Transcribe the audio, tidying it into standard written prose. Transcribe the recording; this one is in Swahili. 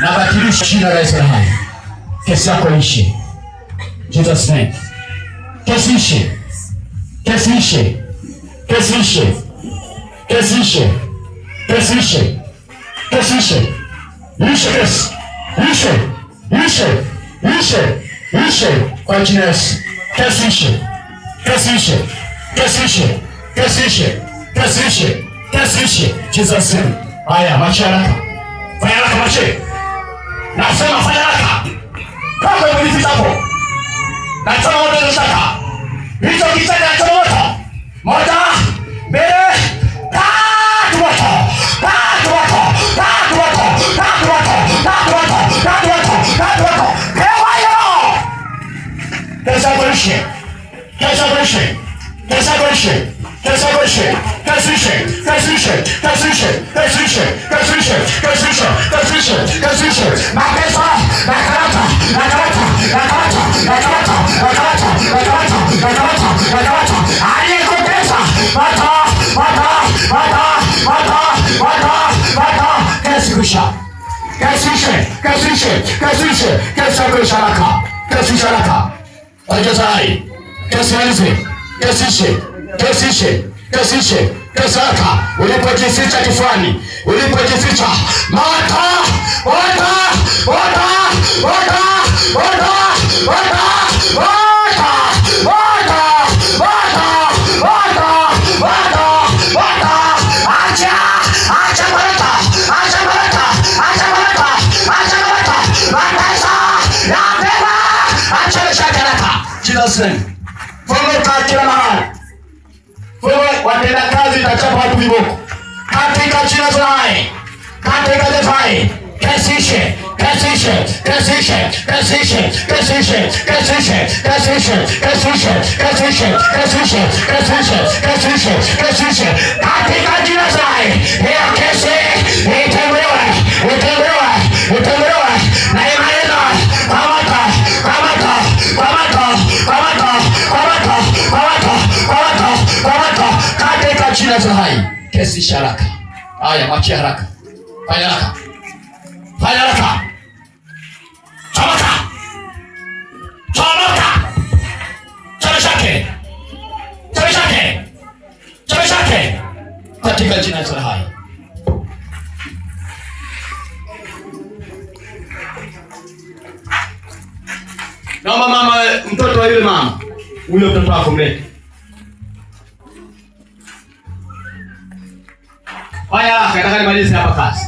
Na batilisha jina la Yesu hai. Kesi yako ishe. Jesus name. Kesi ishe. Kesi ishe. Kesi ishe. Kesi ishe. Kesi ishe. Kesi ishe. Ishe kesi. Ishe. Ishe. Ishe. Ishe. Kwa jina la Yesu. Kesi ishe. Kesi ishe. Kesi ishe. Kesi ishe. Kesi ishe. Kesi ishe. Jesus name. Haya, machi haraka. Fanya haraka machi. Nasema fanya haraka. Kama umelifika hapo. Nachoma moto shaka. Hicho kichaka cha moto. Moja, mbele, tatu moto. Tatu moto. Tatu moto. Tatu moto. Tatu moto. Tatu moto. Tatu moto. Hewa hiyo. Kesa kuishi. Kesa kuishi. Kesa kuishi. Kesa kuishi. Kasishe, kasishe, kasishe, kasishe, kasishe, kasishe, kasishe, kasishe. Makesa, nakarata, nakarata, nakarata, nakarata, nakarata, nakarata, nakarata, nakarata. Aliyekutesa, mata, mata, mata, mata, mata, mata. Kasishe, kasishe, kasishe, kasishe, kasishe haraka, kasishe haraka. Ajazai, kasishe, kasishe, kasishe. Kasishe, kasaka, ulipojificha kifani, ulipojificha, mata, wata, wata, wata, wata, wata, wata, wata, wata, wata, wata, wata, acha, acha marata, acha marata, acha marata, acha marata, matasa, yapema, acha shakarata. Jesus name. Funguka kila mahali. Wewe watenda kazi itachapa watu viboko. Katika jina la hai. Katika jina la hai. Kasishe, kasishe, kasishe, kasishe, kasishe, kasishe, kasishe, kasishe, kasishe, kasishe, kasishe, kasishe, kasishe. Katika jina la hai. Hiyo kesi itaondolewa, itaondolewa, itaondolewa. Na imaenda kamata, kamata, kamata, kamata, kamata, kamata, kamata, kamata. Katika jina la hai. Kesi haraka. Haya, machi haraka. Fanya haraka. Fanya haraka. Chomoka. Chomoka. Chomeshake. Chomeshake. Chomeshake. Katika jina la hai. Naomba mama, mtoto wa yule mama. Ule mtoto wako mbele. Haya, nataka nimalize hapa kazi.